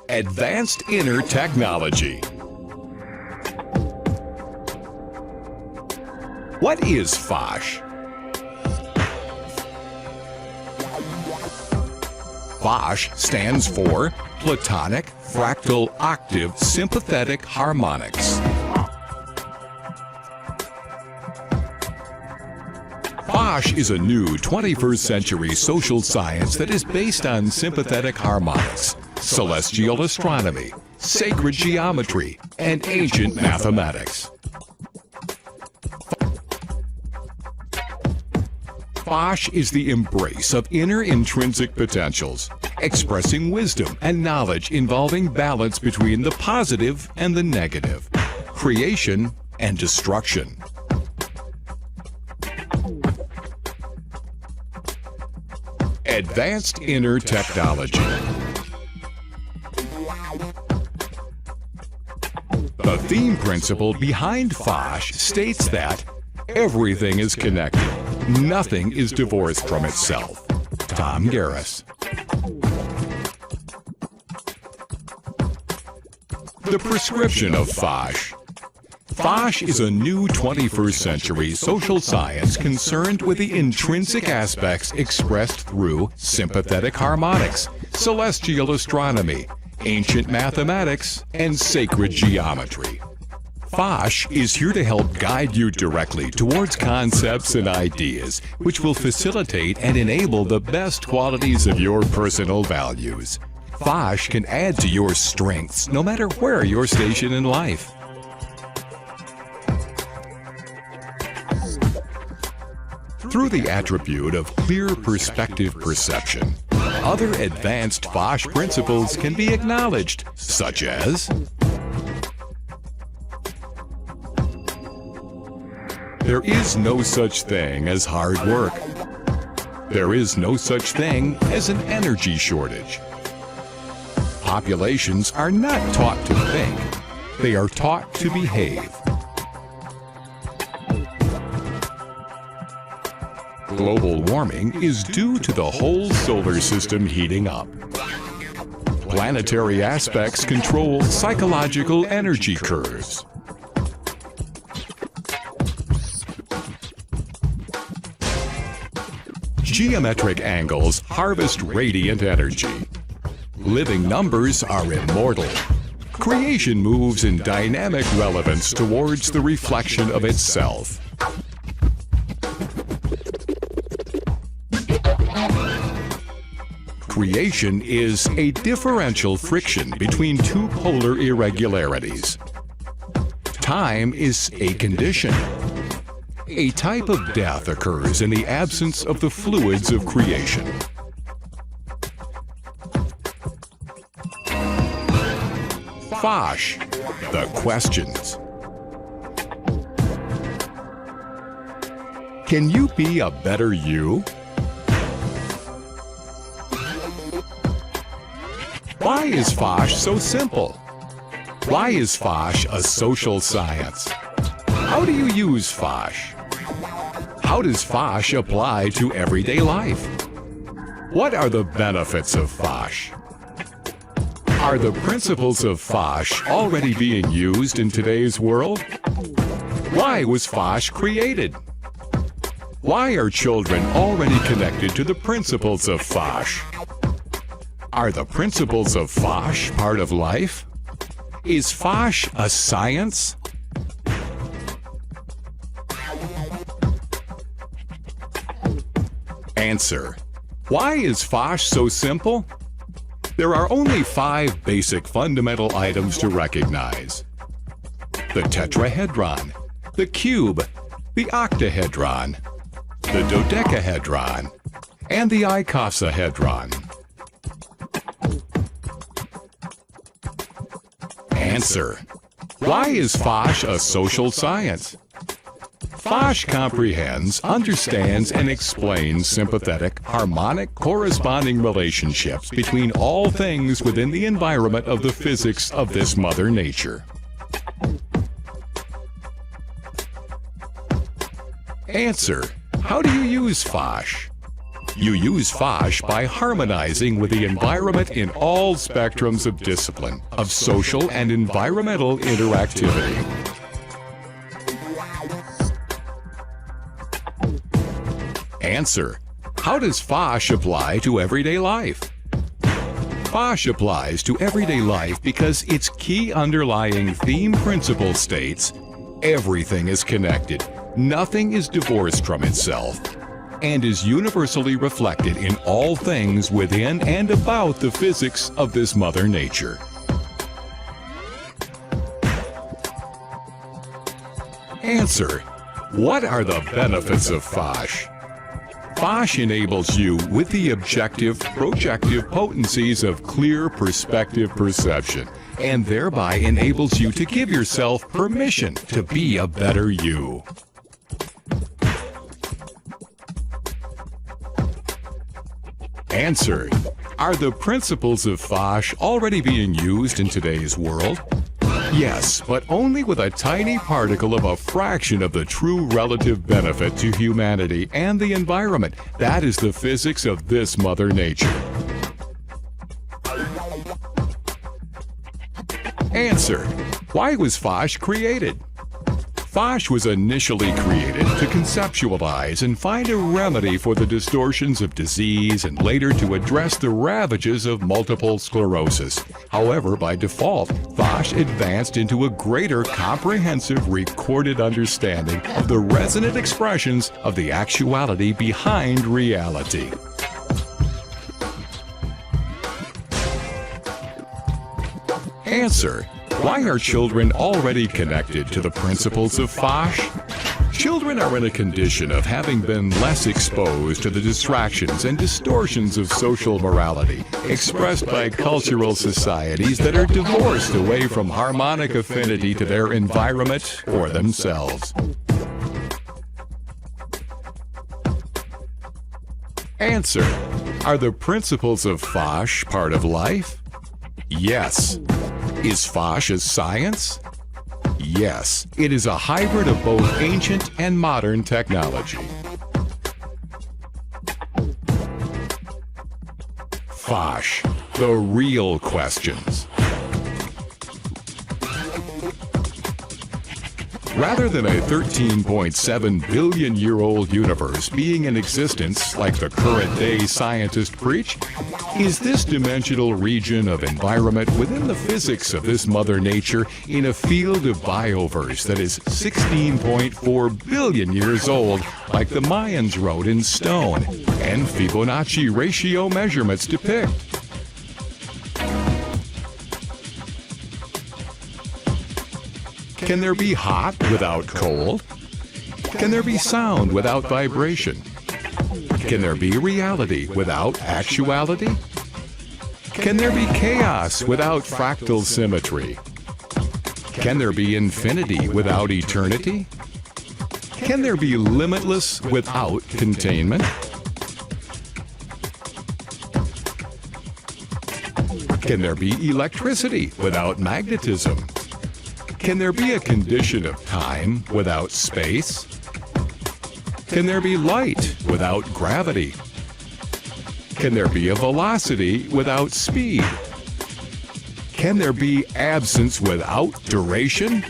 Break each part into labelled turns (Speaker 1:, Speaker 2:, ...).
Speaker 1: Advanced Inner Technology. What is PFOSH? PFOSH stands for Platonic, Fractal, Octave, Sympathetic, Harmonics. PFOSH is a new 21st century social science that is based on sympathetic harmonics, celestial astronomy, sacred geometry, and ancient mathematics. PFOSH is the embrace of inner intrinsic potentials, expressing wisdom and knowledge involving balance between the positive and the negative, creation and destruction. Advanced Inner Technology. The theme principle behind PFOSH states that everything is connected. Nothing is divorced from itself. Tom Garris. The prescription of PFOSH. PFOSH is a new 21st century social science concerned with the intrinsic aspects expressed through sympathetic harmonics, celestial astronomy, ancient mathematics, and sacred geometry. PFOSH is here to help guide you directly towards concepts and ideas which will facilitate and enable the best qualities of your personal values. PFOSH can add to your strengths no matter where you're stationed in life. Through the attribute of clear perspective perception, other advanced PFOSH principles can be acknowledged, such as there is no such thing as hard work. There is no such thing as an energy shortage. Populations are not taught to think, they are taught to behave. Global warming is due to the whole solar system heating up. Planetary aspects control psychological energy curves. Geometric angles harvest radiant energy. Living numbers are immortal. Creation moves in dynamic relevance towards the reflection of itself. Creation is a differential friction between two polar irregularities. Time is a condition. A type of death occurs in the absence of the fluids of creation. PFOSH, the questions. Can you be a better you? Why is PFOSH so simple? Why is PFOSH a social science? How do you use PFOSH? How does PFOSH apply to everyday life? What are the benefits of PFOSH? Are the principles of PFOSH already being used in today's world? Why was PFOSH created? Why are children already connected to the principles of PFOSH? Are the principles of PFOSH part of life? Is PFOSH a science? Answer. Why is PFOSH so simple? There are only 5 basic fundamental items to recognize: the tetrahedron, the cube, the octahedron, the dodecahedron, and the icosahedron. Answer. Why is PFOSH a social science? PFOSH comprehends, understands, and explains sympathetic, harmonic, corresponding relationships between all things within the environment of the physics of this Mother Nature. Answer. How do you use PFOSH? You use PFOSH by harmonizing with the environment in all spectrums of discipline, of social and environmental interactivity. Answer: how does PFOSH apply to everyday life? PFOSH applies to everyday life because its key underlying theme principle states everything is connected, nothing is divorced from itself, and is universally reflected in all things within and about the physics of this Mother Nature. Answer: what are the benefits of PFOSH? PFOSH enables you with the objective, projective potencies of clear perspective perception, and thereby enables you to give yourself permission to be a better you. Answer: are the principles of PFOSH already being used in today's world? Yes, but only with a tiny particle of a fraction of the true relative benefit to humanity and the environment. That is the physics of this Mother Nature. Answer: why was PFOSH created? PFOSH was initially created to conceptualize and find a remedy for the distortions of disease and later to address the ravages of multiple sclerosis. However, by default, PFOSH advanced into a greater comprehensive recorded understanding of the resonant expressions of the actuality behind reality. Answer: why are children already connected to the principles of PFOSH? Children are in a condition of having been less exposed to the distractions and distortions of social morality expressed by cultural societies that are divorced away from harmonic affinity to their environment or themselves. Answer: are the principles of PFOSH part of life? Yes. Is PFOSH a science? Yes, it is a hybrid of both ancient and modern technology. PFOSH, the real questions. Rather than a 13.7 billion-year-old universe being in existence like the current-day scientists preach, is this dimensional region of environment within the physics of this Mother Nature in a field of bioverse that is 16.4 billion years old, like the Mayans wrote in stone, and Fibonacci ratio measurements depict. Can there be hot without cold? Can there be sound without vibration? Can there be reality without actuality? Can there be chaos without fractal symmetry? Can there be infinity without eternity? Can there be limitless without containment? Can there be electricity without magnetism? Can there be a condition of time without space? Can there be light without gravity? Can there be a velocity without speed? Can there be absence without duration?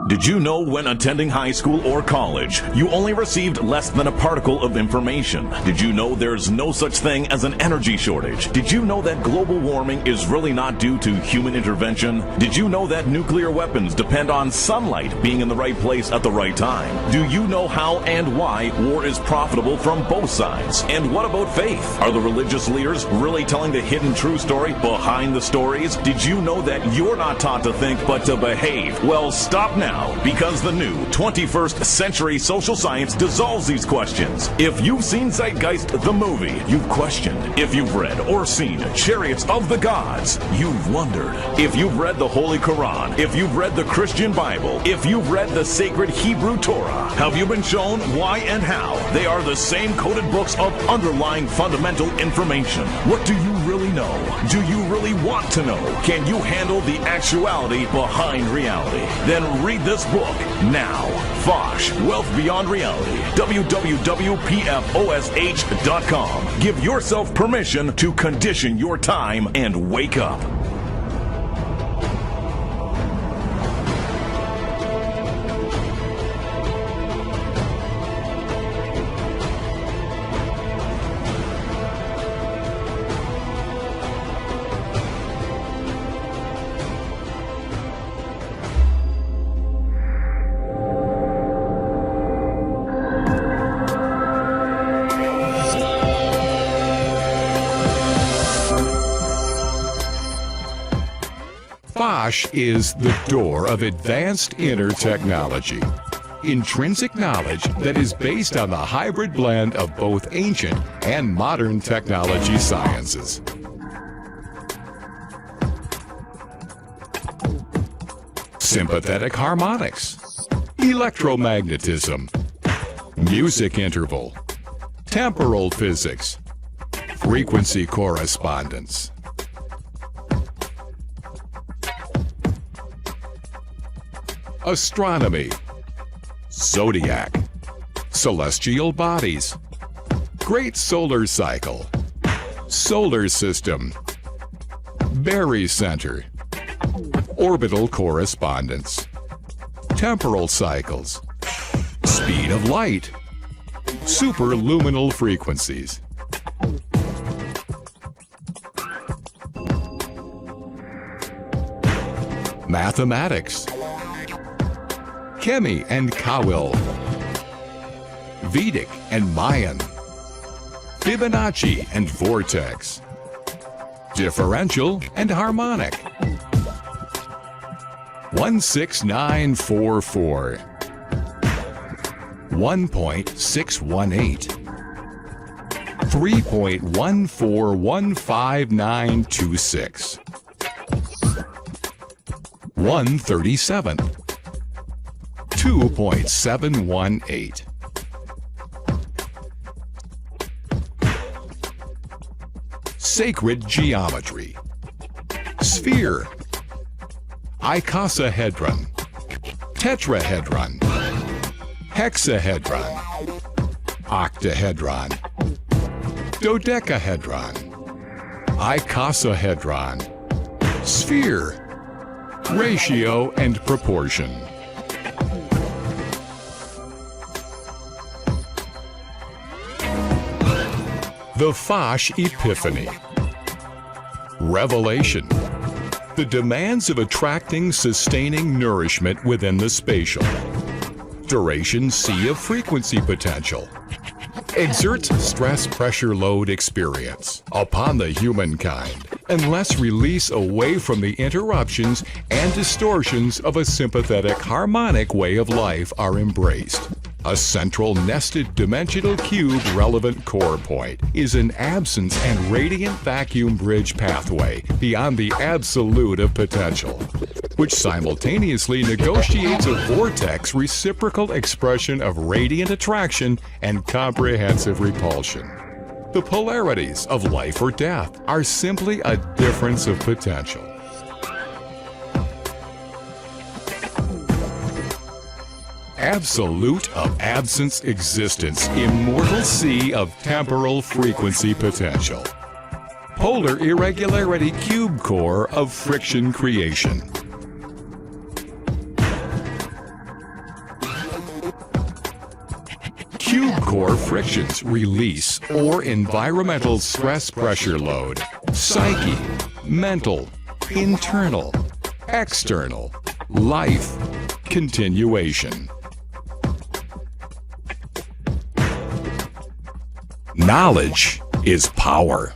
Speaker 2: Did you know when attending high school or college, you only received less than a particle of information? Did you know there's no such thing as an energy shortage? Did you know that global warming is really not due to human intervention? Did you know that nuclear weapons depend on sunlight being in the right place at the right time? Do you know how and why war is profitable from both sides? And what about faith? Are the religious leaders really telling the hidden true story behind the stories? Did you know that you're not taught to think but to behave? Well, stop now. now, because the new 21st century social science dissolves these questions. If you've seen Zeitgeist the movie, you've questioned. If you've read or seen Chariots of the Gods, you've wondered. If you've read the Holy Quran, if you've read the Christian Bible, if you've read the sacred Hebrew Torah, have you been shown why and how they are the same coded books of underlying fundamental information? What do you really know? Do you really want to know? Can you handle the actuality behind reality? Then read this book now. PFOSH, Wealth Beyond Reality. www.pfosh.com. Give yourself permission to condition your time and wake up.
Speaker 1: PFOSH is the door of advanced inner technology. Intrinsic knowledge that is based on the hybrid blend of both ancient and modern technology sciences. Sympathetic harmonics, electromagnetism, music interval, temporal physics, frequency correspondence. Astronomy, zodiac, celestial bodies, great solar cycle, solar system, barycenter, orbital correspondence, temporal cycles, speed of light, superluminal frequencies. Mathematics, Chemi and Kawil, Vedic and Mayan, Fibonacci and Vortex, differential and harmonic, 16944, 1.618, 3.1415926, 137, 2.718. Sacred geometry. Sphere. Icosahedron. Tetrahedron. Hexahedron. Octahedron. Dodecahedron. Icosahedron. Sphere. Ratio and proportion. The PFOSH Epiphany. Revelation. The demands of attracting, sustaining nourishment within the spatial. Duration sea of frequency potential. Exerts stress pressure load experience upon the humankind unless release away from the interruptions and distortions of a sympathetic harmonic way of life are embraced. A central nested dimensional cube relevant core point is an absence and radiant vacuum bridge pathway beyond the absolute of potential, which simultaneously negotiates a vortex reciprocal expression of radiant attraction and comprehensive repulsion. The polarities of life or death are simply a difference of potential. Absolute of absence existence, immortal sea of temporal frequency potential. Polar irregularity cube core of friction creation. Cube core frictions release or environmental stress pressure load. Psyche, mental, internal, external, life, continuation. Knowledge is power.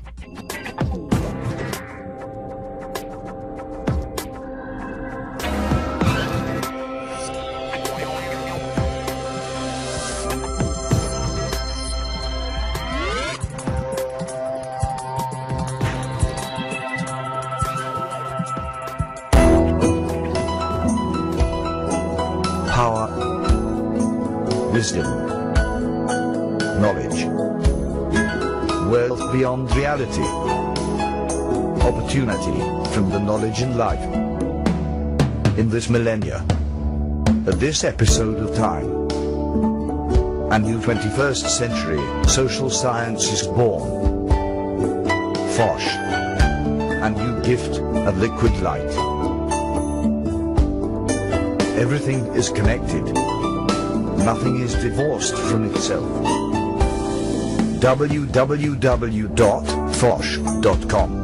Speaker 3: power, wisdom, knowledge, wealth beyond reality, opportunity from the knowledge and life. In this millennia, at this episode of time, a new 21st century social science is born. PFOSH, a new gift of liquid light. Everything is connected. Nothing is divorced from itself. www.pfosh.com